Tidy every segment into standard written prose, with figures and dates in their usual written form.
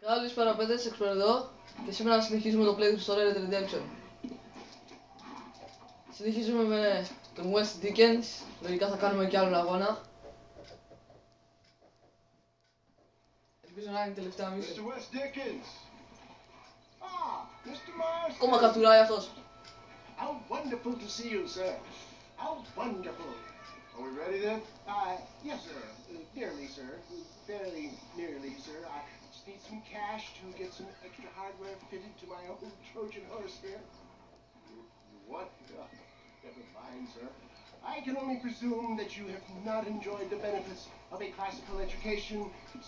Καλησπέρα παιδες, Expert εδώ και σήμερα συνεχίζουμε το playthrough στο Red Dead Redemption. Συνεχίζουμε με τον West Dickens, λογικά θα κάνουμε κι άλλον αγώνα. Ελπίζω να είναι η τελευταία μίση. Mr. West Dickens! Ah, Mr. Marston! Ακόμα κατουράει αυτός. How wonderful to see you, sir. How wonderful. Are we ready then? Yes, sir. Nearly, sir. Very nearly, sir. I just need some cash to get some extra hardware fitted to my old Trojan horse here. What? Never mind, sir. I can only presume that you have not enjoyed the benefits of a classical education,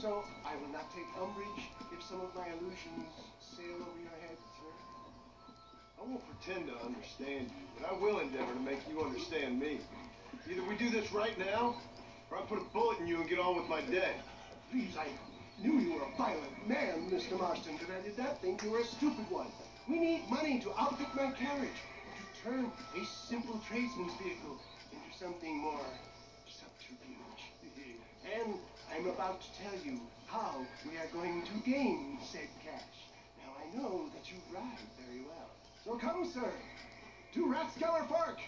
so I will not take umbrage if some of my allusions sail over your head, sir. I won't pretend to understand you, but I will endeavor to make you understand me. Either we do this right now, or I put a bullet in you and get on with my day. Please, I knew you were a violent man, Mr. Marston, but I did not think you were a stupid one. We need money to outfit my carriage, to turn a simple tradesman's vehicle into something more subterfuge. And I'm about to tell you how we are going to gain said cash. Now, I know that you ride very well. So come, sir, to Rathskeller Park.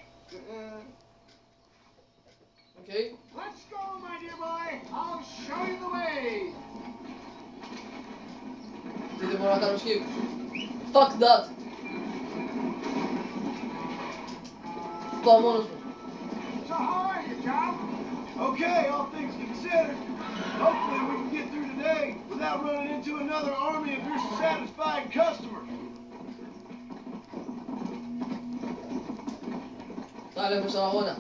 Okay. Let's go, my dear boy. I'll show you the way. Δεν μπορώ να κάνω skip. Fuck that. Πάω μόνος μου. So how are you, John? Okay, all things considered. Hopefully we can get through today without running into another army of your satisfied customers. Θα λέμε στον αγώνα.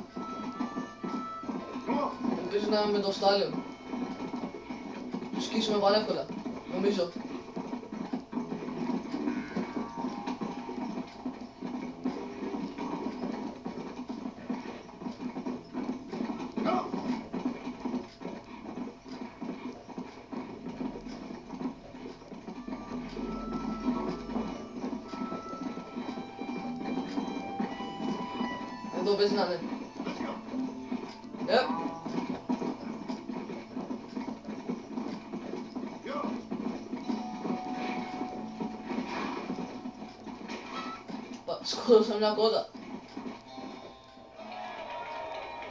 Come on. Ελπίζω να είμαι με το Stallion. Του σκίσουμε πανεύκολα, νομίζω. Εδώ παίζει να είναι. Yep. Σκότωσα μια κότα.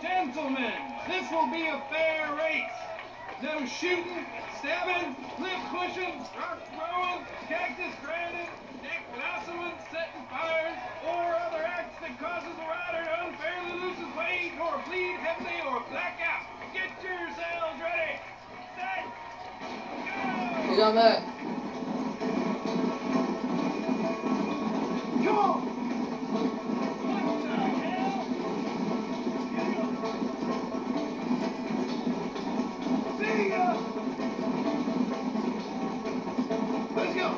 Gentlemen, this will be a fair race. No shooting, stabbing, lip pushing, rock throwing, cactus grinding, neck lassoing, setting fires, or other acts that causes the rider to unfairly lose his weight, or bleed heavily, or black out. Get yourselves ready. Set. Go! Πήγαμε. Come on. What the hell? See ya. Let's go.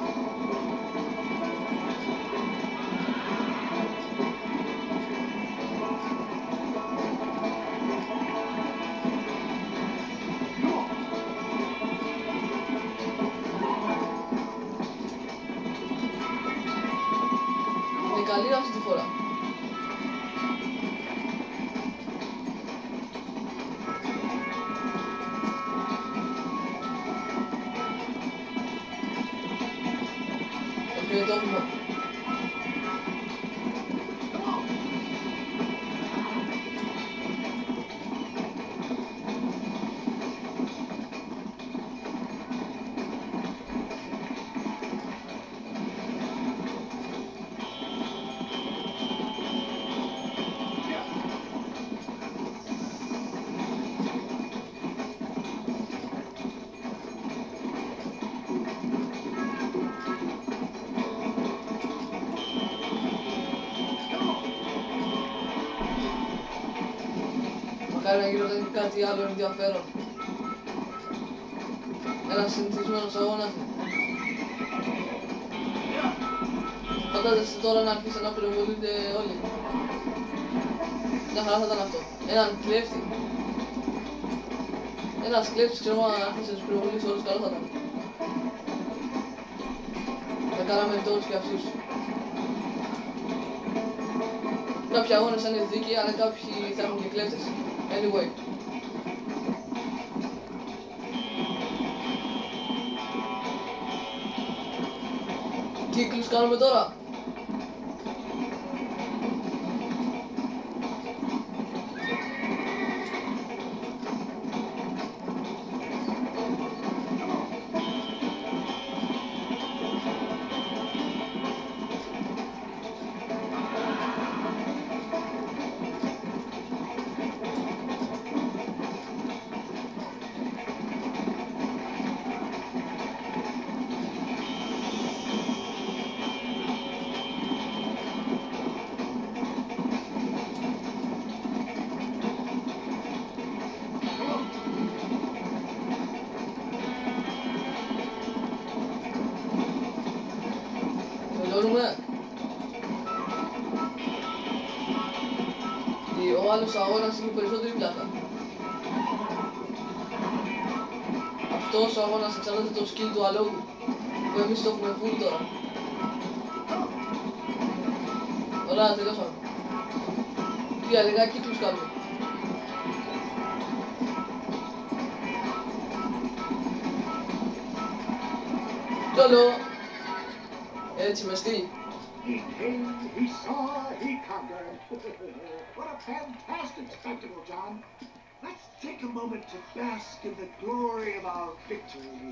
Είναι καλή αυτή τη φορά. Okay, το έχουμε. Μακάρι να γινόταν και κάτι άλλο ενδιαφέρον. Ένας συνηθισμένος αγώνας. Φαντάζεστε τώρα να αρχίσει να πυροβολούνται όλοι. Μια χαρά θα ήταν αυτό. Έναν κλέφτη. Ένας κλέφτης, ξέρω αν άρχισε να τους πυροβολήσει όλους, καλό θα ήταν. Θα κάναμε τόρους και αυτούς. Κάποιοι αγώνες θα είναι δίκαιοι, αλλά κάποιοι θα έχουν και κλέφτες. Anyway. κύκλους κάνουμε τώρα. Τελειώνουμε. Ο άλλος αγώνας είναι περισσότερη πλάκα. Αυτός ο αγώνας εξαρτάται το skill του αλόγου, που εμείς το έχουμε full τώρα. Ωραία, τελειώσαμε. 3 κύκλους κάνουμε. Τέλο. Έτσι με στυλ. He came, he saw, he conquered. What a fantastic spectacle, John. Let's take a moment to bask in the glory of our victory.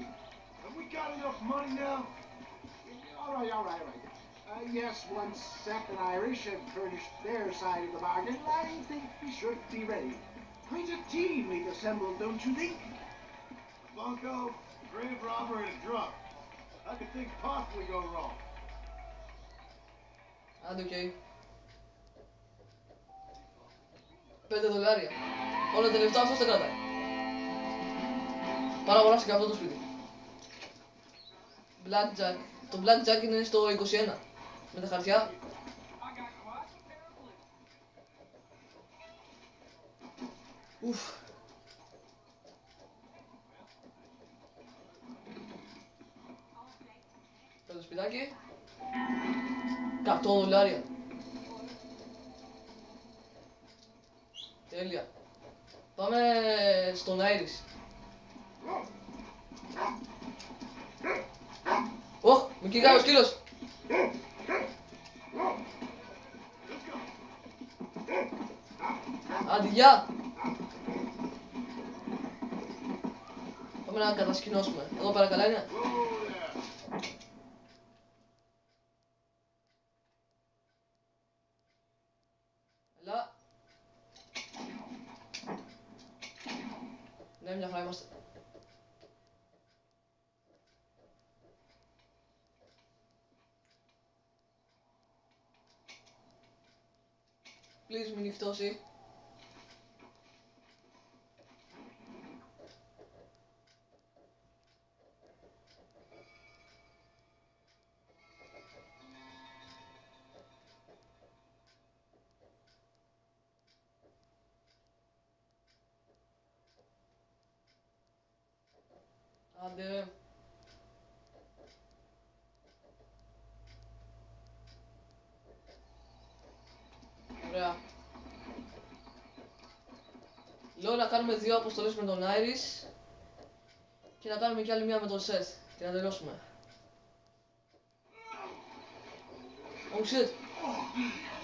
Have we got enough money now? All right. Yes, once Seth and Irish have furnished their side of the bargain, I think we should be ready. Quite a team we've assembled, don't you think? A bunco, a grave robber, and a drunk. How could things possibly go wrong? Άντε, οκ. $5. Όλα τα λεφτά αυτός τα κρατάει. Πάρα πολλά και αυτό το σπίτι. Blackjack. Το Blackjack είναι στο 21. Με τα χαρτιά. Ουφ. Το σπιτάκι. $100. Τέλεια. Πάμε στον Άιρις. Ωχ, με κυνηγάει ο σκύλος. Άντε, γεια. Πάμε να κατασκηνώσουμε. Εδώ πέρα καλά είναι. Έλα. Ναι, μια χαρά είμαστε. Please, μην νυχτώσει. Άντε. Ωραία. Λέω να κάνουμε 2 αποστολές με τον Άιρις και να κάνουμε κι άλλη μία με τον Σεθ και να τελειώσουμε. Oh shit.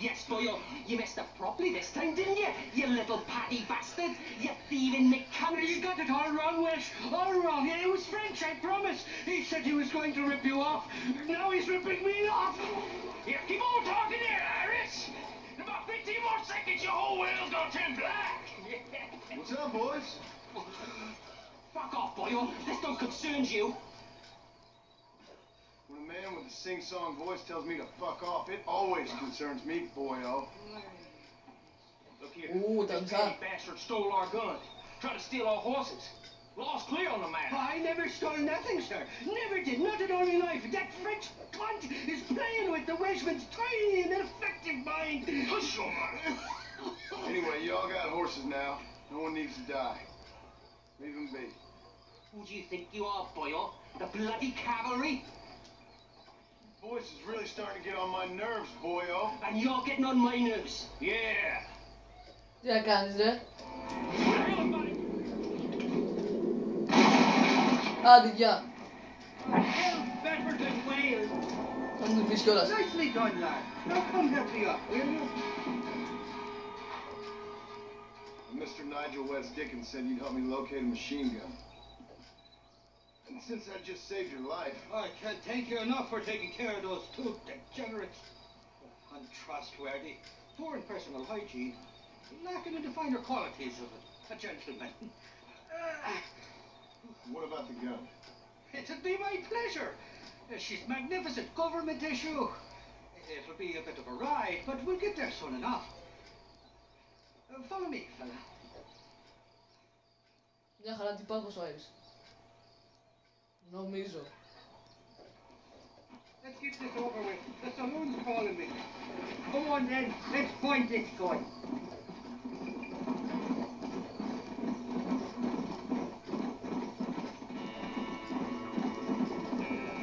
Yes, boyo, you messed up properly this time, didn't you? You little patty bastard. You thieving McCann. You got it all wrong, Wes. All wrong. It was French, I promise. He said he was going to rip you off. Now he's ripping me off. Here, keep on talking there, Irish. In about 15 more seconds, your whole world's gonna turn black. What's up, boys? Fuck off, boyo. This don't concern you. When a man with a sing-song voice tells me to fuck off, it always concerns me, boyo. Look here. Ooh, This thumbs petty up. bastard stole our guns. Tried to steal our horses. Law's clear on the matter. I never stole nothing, sir. Never did. Not in all my life. That French cunt is playing with the Welshman's tiny and ineffective mind. Hush your mouth. Anyway, y'all got horses now. No one needs to die. Leave them be. Who do you think you are, boyo? The bloody cavalry? Voice is really starting to get on my nerves, boyo. And you're getting on my nerves. Yeah. Τι να κάνεις, ρε. Άντε, γεια. Hell, Bedford and Wales. Θα μου την πεις κιόλας. Nicely done, lad. Now come help me up, will you? Mr. Nigel West Dickens said you'd help me locate a machine gun. And since I just saved your life, I can't thank you enough for taking care of those two degenerates. Untrustworthy, poor in personal hygiene, lacking in the finer qualities of a gentleman. what about the gun? It'll be my pleasure. She's magnificent, government issue. It'll be a bit of a ride, but we'll get there soon enough. Follow me, fella. Μια χαρά τυπάκος ο Άιρις. Νομίζω. Let's get this over with. The saloon's calling me. Come on then, let's find this guy.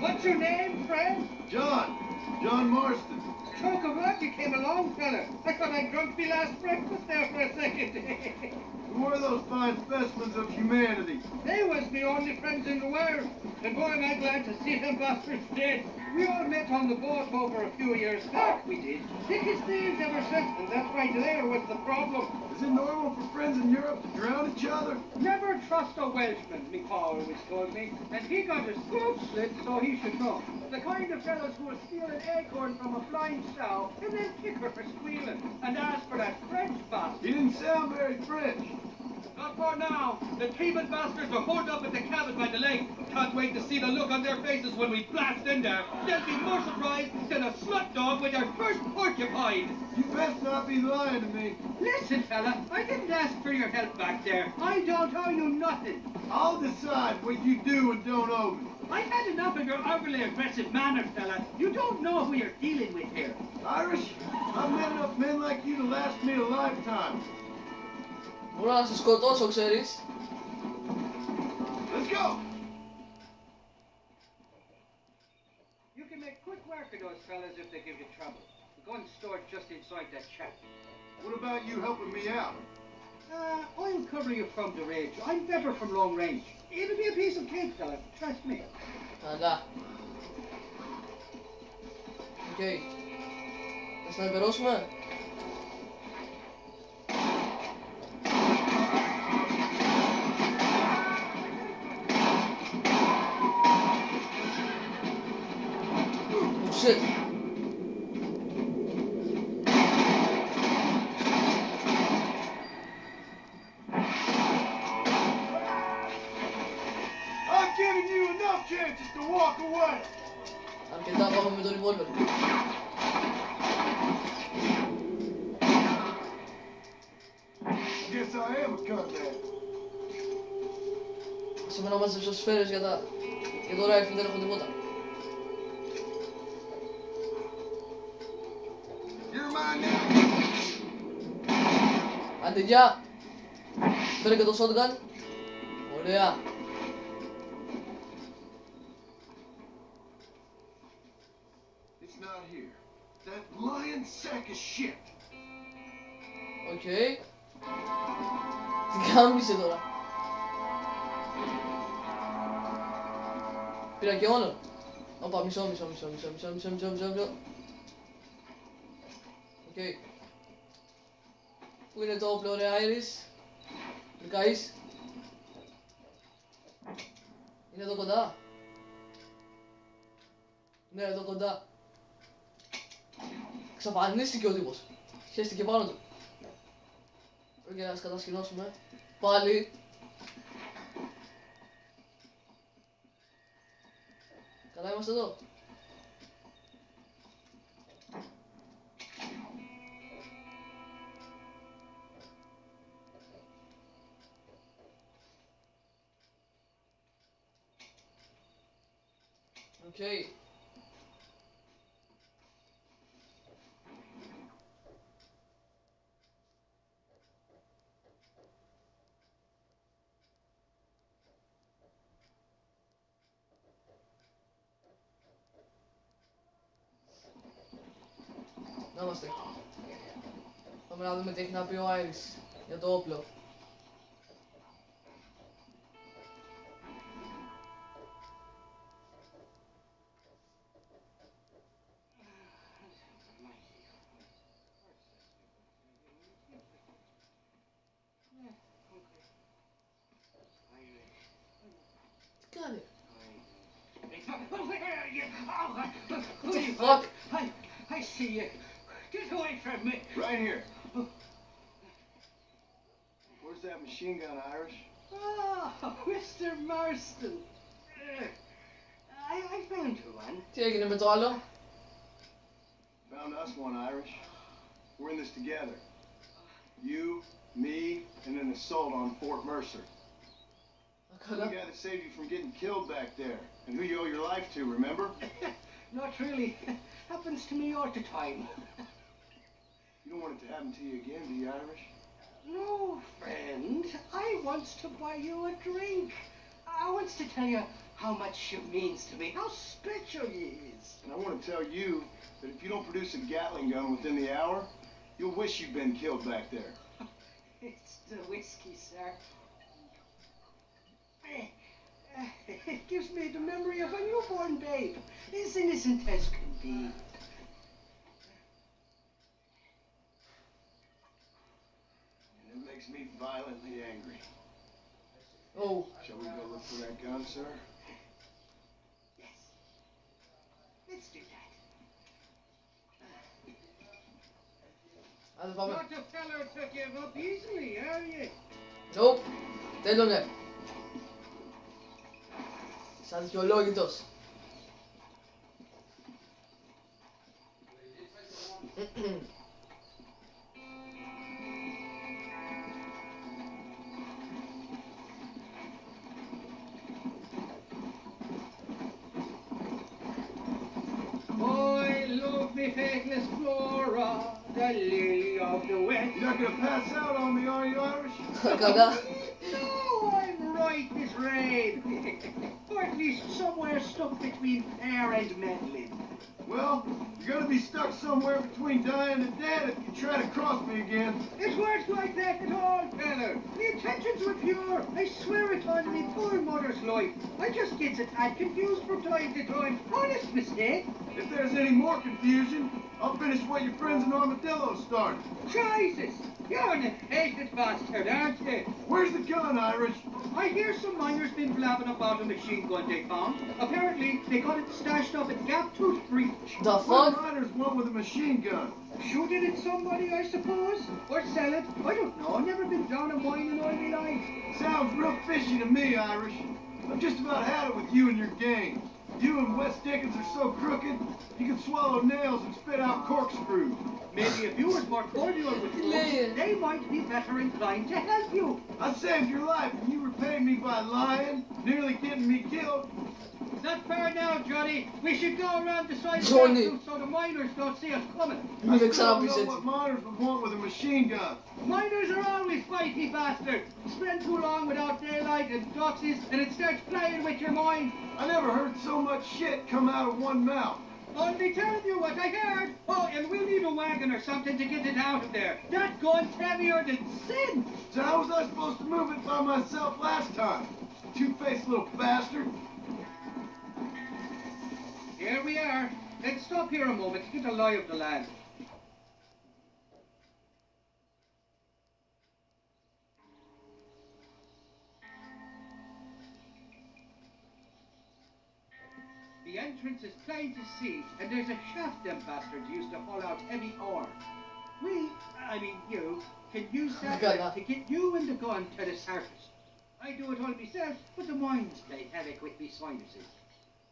What's your name, friend? John Marston. Choke of luck you came along, fella. I thought I drunk me last breakfast there for a second. Who are those fine specimens of humanity? They was the only friends in the world. And boy, am I glad to see them bastards dead. We all met on the boat over a few years back, we did. Thick as thieves ever since, and that's why there was the problem. Is it normal for friends in Europe to drown each other? Never trust a Welshman, me pa always told me. And he got his throat slit, so he should know. The kind of fellows who will steal an acorn from a blind sow and then kick her for squealing and ask for that French bastard. He didn't sound very French. Not for now. The thieving bastards are holed up at the cabin by the lake. Can't wait to see the look on their faces when we blast in there. They'll be more surprised than a slut dog with their first porcupine. You best not be lying to me. Listen, fella, I didn't ask for your help back there. I don't owe you nothing. I'll decide what you do and don't owe me. I've had enough of your overly aggressive manner, fella. You don't know who you're dealing with here. Irish, I've met enough men like you to last me a lifetime. Μπορώ να σε σκοτώσω, ξέρεις. Let's go! You can make quick work of those fellas if they give you trouble. The gun's stored just inside that shack. What about you helping me out? I'll cover you from the ridge. I'm better from long range. It'll be a piece of cake, fella. Trust me. Καλά. Οκ. Θα σναϊπερώσουμε. Oh shit. I've given you enough chances to walk away. Αρκετά πάμε με το revolver. Guess I am a gunman. Σε μένα μάζεψα σφαίρες για το rifle, δεν έχω τίποτα. You're mine now. Άντε γεια! Φέρε και το shotgun. Ωραία. It's not here. That lying sack of shit. Οκ. Τι κάμισε τώρα. Πήρα και όλο. Όπα, μισό. Οκ. Πού είναι το όπλο, ρε Άιρις? Βρικαείς? Είναι εδώ κοντά. Ναι, εδώ κοντά. Εξαφανίστηκε ο τύπος. Χέστηκε πάνω του. Πρέπει να τις κατασκηνώσουμε. Πάλι. Καλά είμαστε εδώ. Οκ. Να είμαστε. Πάμε να δούμε τι έχει να πει ο Άιρις για το όπλο. Where are you? Oh, What the fuck? I see you. Get away from me. Right here. Where's that machine gun, Irish? Oh, Mr. Marston. I found you one. Tekenen betalen. Found us one, Irish. We're in this together. You, me, and an assault on Fort Mercer. The guy that saved you from getting killed back there, and who you owe your life to, remember? Not really. Happens to me all the time. You don't want it to happen to you again, do you, Irish? No, friend. I wants to buy you a drink. I wants to tell you how much you means to me, how special you is. And I want to tell you that if you don't produce a Gatling gun within the hour, you'll wish you'd been killed back there. It's the whiskey, sir. It gives me the memory of a newborn babe, as innocent as can be. And it makes me violently angry. Oh. Shall we go look for that gun, sir? Yes. Let's do that. Hadi baba. Not a feller to give up easily, are you? Nope. They don't have. Σαν δικαιολόγητος. I love me faithless Flora, the lily of the west. You're not gonna pass out on me, are you, Irish? Kaka. No, I'm right this raid. Or at least somewhere stuck between fair and meddling. Well, you're gonna be stuck somewhere between dying and dead if you try to cross me again. It works like that at all, feller. The intentions were pure. I swear it on me poor mother's life. I just gets a tad confused from time to time. Honest mistake. If there's any more confusion, I'll finish what your friends in Armadillo started. Jesus, you're an impatient bastard, aren't you? Where's the gun, Irish? I hear some miners been blabbing about a machine gun they found. Apparently, they got it stashed up at Gaptooth Breach. The What fuck? miners want with a machine gun? Shoot it at somebody, I suppose? Or sell it? I don't know. Never been down a mine in all my life. Sounds real fishy to me, Irish. I've just about had it with you and your gang. You and Wes Dickens are so crooked, you can swallow nails and spit out corkscrews. Maybe if you was more cordial with folks, Yeah. they might be better inclined to help you. I saved your life and you repaid me by lying, nearly getting me killed. Not fair now, Johnny. We should go around the side of Johnny. Gaptooth so the miners don't see us coming. I Milek still don't Sarabi know what miners would want with a machine gun. Miners are always fighty bastards. Spend too long without daylight and doxies, and it starts playing with your mind. I never heard so much shit come out of one mouth. Only telling you what I heard. Oh, and we'll need a wagon or something to get it out of there. That gun's heavier than sin. So how was I supposed to move it by myself last time? Two-faced little bastard. Here we are. Let's stop here a moment to get a lie of the land. The entrance is plain to see, and there's a shaft them bastards used to haul out heavy ore. You, can use that Gonna. to get you and the gun to the surface. I do it all myself, but the mines play havoc with me sinuses.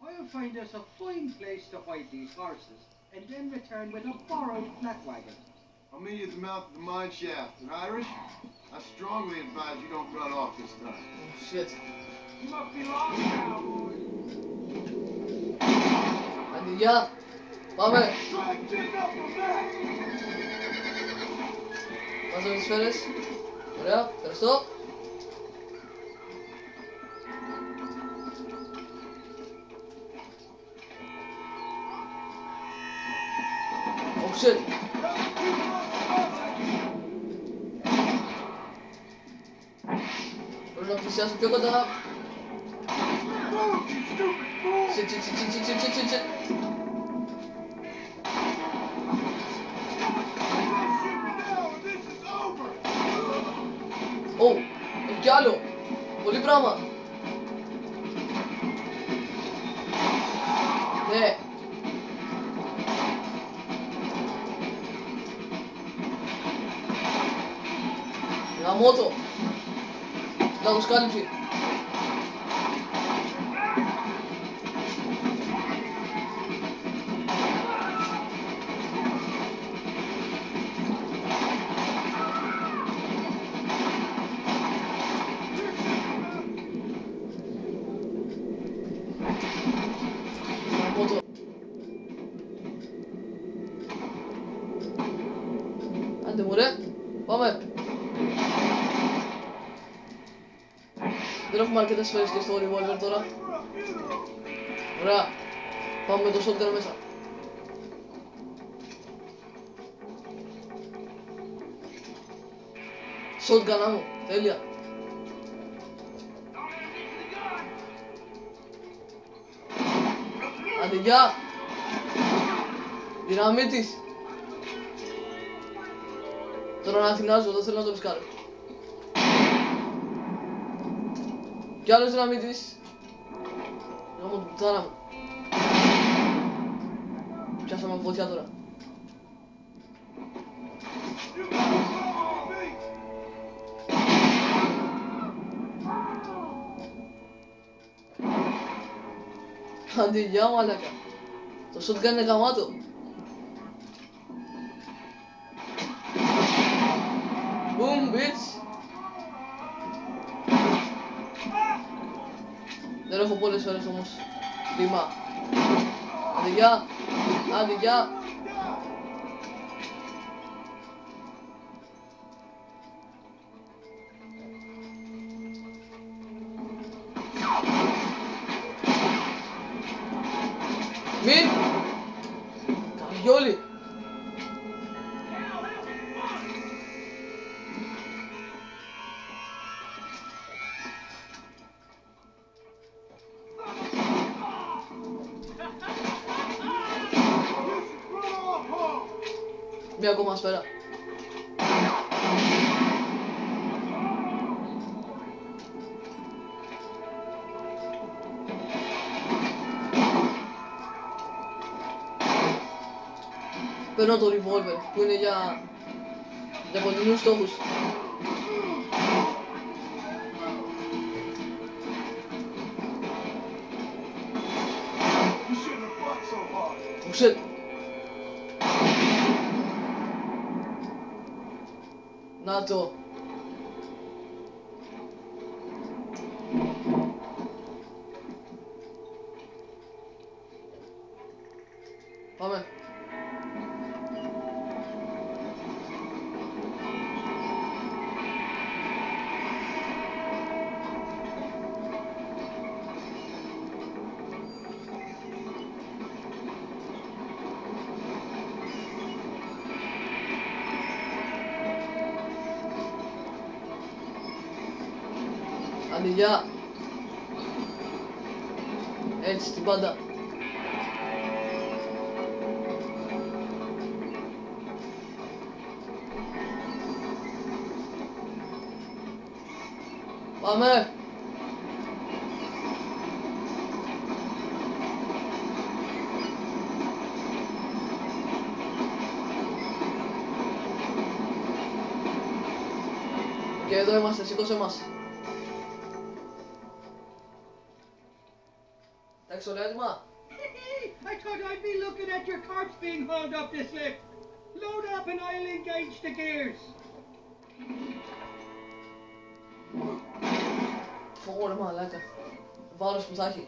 I'll find us a fine place to hide these horses, and then return with a borrowed flat wagon. I'll meet you at the mouth of the mine shaft. And Irish, I strongly advise you don't run off this time. Oh, shit. You must be lost now, boys. Hadi ya. Mamy. Try to get up from that! Masz robić Ferris? Dobra, teraz to. Oh shit. Udah bisa sudah kata. Move, you stupid fool! Shit. This is over! Oh, el Giallo. Oli brama. Ναι. Γαμώτο. Λάθος κάλυψη. Γαμώτο. Άντε μωρέ. Πάμε. Δεν έχουμε αρκετές σφαίρες και στο revolver τώρα. Ωραία. Πάμε με το shotgun μέσα. Shotgun άμμο. Τέλεια. Άντε γεια. Δυναμίτης. Τώρα να αθηνάζω, δεν θέλω να το ρισκάρω. Κι άλλος δυναμίτης. Γάμω την πουτάνα μου. Πιάσαμε φωτιά τώρα. Άντε γεια μαλάκα. Το shotgun είναι γαμάτο. Boom bitch. Δεν έχω πολλές φορές όμως. Ρήμα. Άντε γεια. Άντε γεια. Μην. Καριόλι. Μία ακόμα σφαίρα. Παίρνω το revolver που είναι για κοντινούς στόχους. Ουξε. Να το. Πάμε. Άντε γεια. Έτσι την πάντα. Πάμε. Και εδώ είμαστε, σήκωσε μας. Εντάξει, όλα έτοιμα. I thought I'd be looking at your corpse being hauled up this lift. Load up and I'll engage the gears. Φόβο μαλάκα. Βάρος που θα έχει.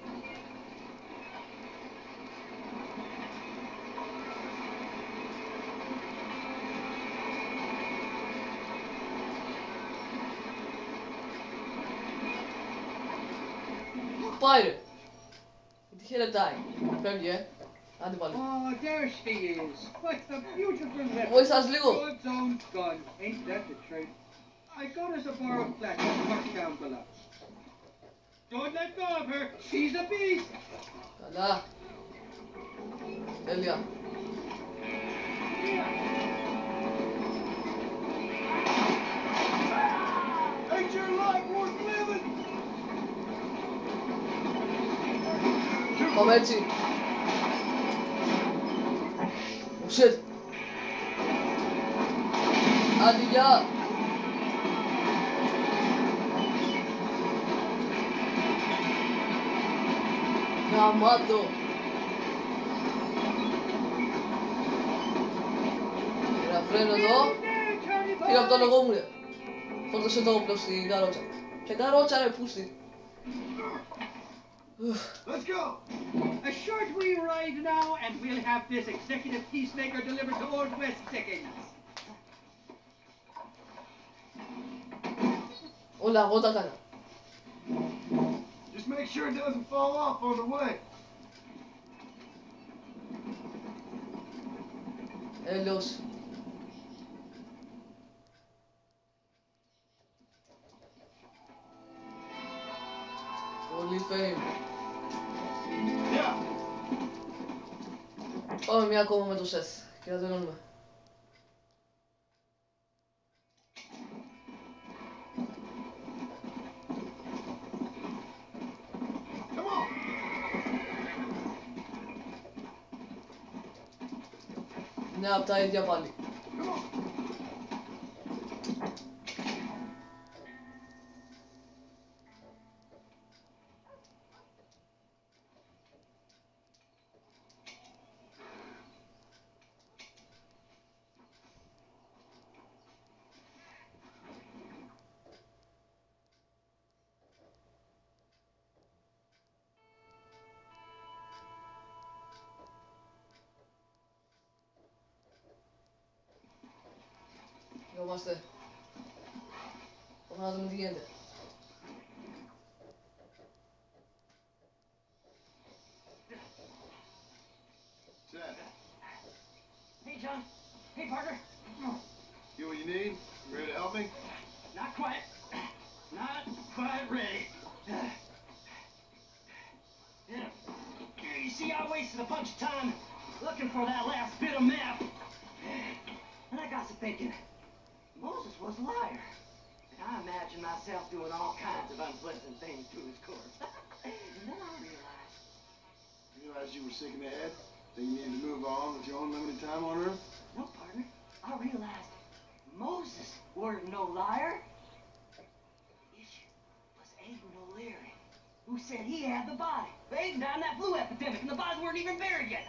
Πάει ρε. Τι χαιρετάει. Φεύγει, Άντε πάλι. Oh, there she is. What a beautiful weapon. Βοηθάς λίγο. God's own gun. Ain't that the truth? I got us a borrowed flat at Marktown Villa. Don't let go of her. She's a beast. Καλά. Τέλεια. Ain't your life worth living? Πάμε έτσι. Oh shit! Hadi ya! Amado! Era freno to? Chwila to nogą mnie. Wchodzę się do oplości garocza. Czy garocza nie puści? Let's go! A short wee ride now, and we'll have this executive peacemaker delivered to Old West Dickens. Hola, bota cara. Just make sure it doesn't fall off on the way. Los. Holy fame. Yeah. Mamma mia, come me duces. Quédate enorme. Come on. Ne yaptaydı yapalım. Come on. Yo bastı. Onun adını diyendi. Seth, Hey, John. Hey, partner. you what you need? You ready to help me? Not quite. Not quite ready. You see, I wasted a bunch of time looking for that last bit of map. And I got to thinking, Moses was a liar. And I imagined myself doing all kinds of unpleasant things to his corpse. And then I realized, You realized you were sick in the head? That you needed to move on with your own limited time on Earth? no, partner, I realized Moses weren't no liar. The issue was Aiden O'Leary, who said he had the body. Aiden died in that flu epidemic, and the bodies weren't even buried yet.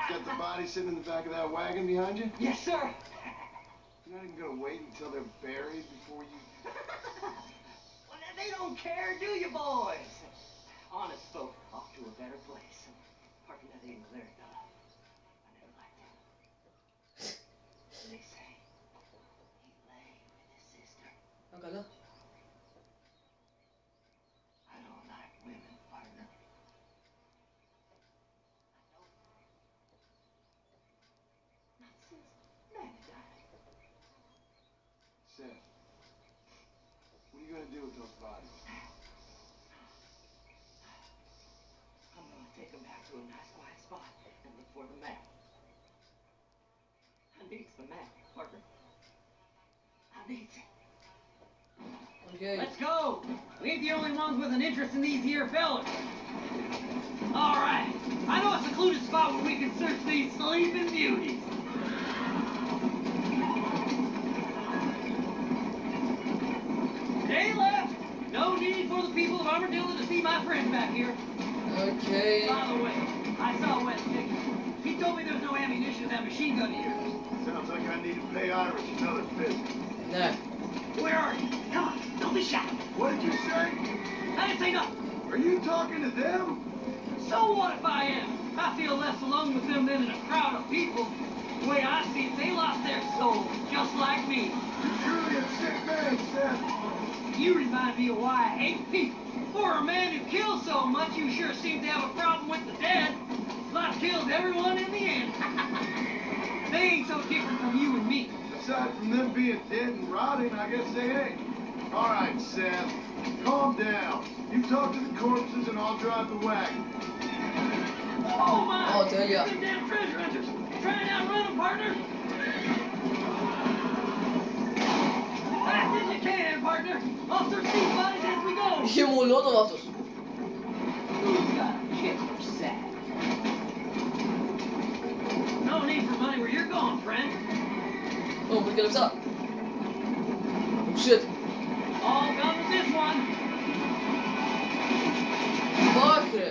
Got the body sitting in the back of that wagon behind you? Yes, sir. You're not even gonna wait until they're buried before you... Well, they don't care, do you, boys? Honest folk off to a better place. Parking that Aiden O'Leary fella. I never liked him. They say he lay with his sister. Akala. I don't like women, partner. I know. Not since Manny died. Seth, what are you gonna do with those bodies? I'm gonna take him back to a nice quiet spot and look for the map. I needs the map, partner. I needs it. Okay. Let's go. We ain't the only ones with an interest in these here fellas. All right. I know a secluded spot where we can search these sleeping beauties. Day left. No need for the people of Armadillo to see my friend back here. Okay. By the way, I saw West Dickens. He told me there's no ammunition in that machine gun of yours. Sounds like I need to pay Irish another visit. Ne? Where are you? Come on, don't be shy. What did you say? I didn't say nothing. Are you talking to them? So what if I am? I feel less alone with them than in a crowd of people. The way I see it, they lost their souls, just like me. You're truly a sick man, Seth. You remind me of why I hate people. For a man who kills so much, you sure seem to have a problem with the dead. Life kills everyone in the end. They ain't so different from you and me. Aside from them being dead and rotting, I guess they ain't. All right, Seth, calm down. You talk to the corpses and I'll drive the wagon. Oh my! Oh, tell ya. Them damn treasure hunters! Try and outrun them, partner! Fast as you can, partner! I'll search these bodies as we go! İki molotov atır. Who's got a killer sack? on, friend. Oh, βρήκε λεφτά. Oh shit. All done with this one. Fuck ρε.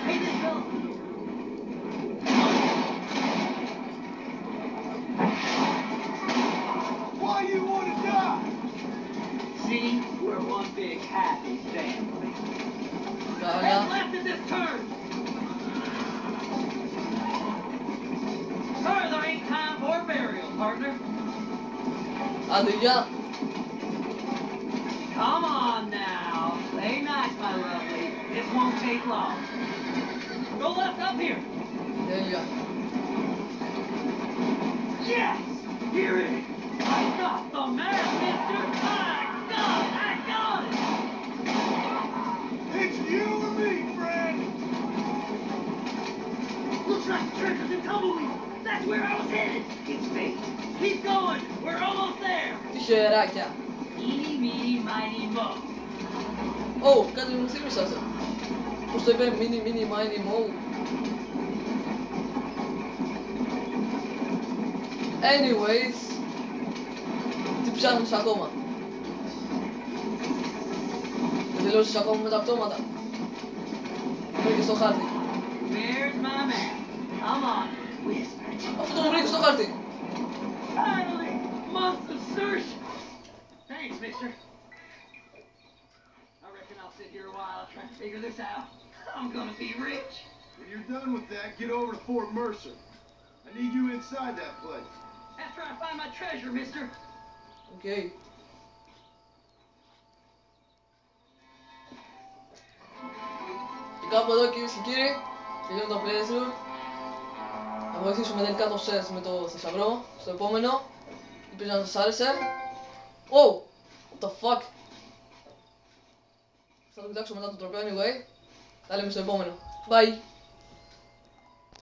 Hey, this fella. Why you want to die? See, we're one big happy family. Head Καλά. left at this turn. Sorry, there ain't time for burial, partner. Άντε γεια. Come on now. Play nice, my lovely. This won't take long. Go left up here. Τέλεια. Yes! Here it is. I got the man, mister. I got it. It's you and me, friend. Looks like the treasure's in Tumbleweed. That's where I was headed. It's fate. Keep going. We're almost there. Τυχεράκια. Eeny, meeny, miny, mo. Oh, κάτι μου θύμισε αυτό. Πώς το είπε, mini, mini, mini, mo. Anyways, τι ψάχνεις ακόμα? Δεν τελειώσεις ακόμα με τα πτώματα. Βρήκε στο χάρτη. There's my man. Come on. Whisper. Αυτό το βρήκε στο χάρτη. Finally, months of search. Thanks, mister. I reckon I'll sit here a while trying to figure this out. I'm gonna be rich. When you're done with that, get over to Fort Mercer. I need you inside that place. After I find my treasure, mister. Οκ. Και κάπου εδώ, κυρίες και κύριοι, τελειώνει το playthrough. Θα βοηθήσουμε τελικά το Seth με το θησαυρό στο επόμενο. Ελπίζω να σας άρεσε. Oh! What the fuck? Θα το κοιτάξω μετά το τροπέο anyway. Τα λέμε στο επόμενο. Bye!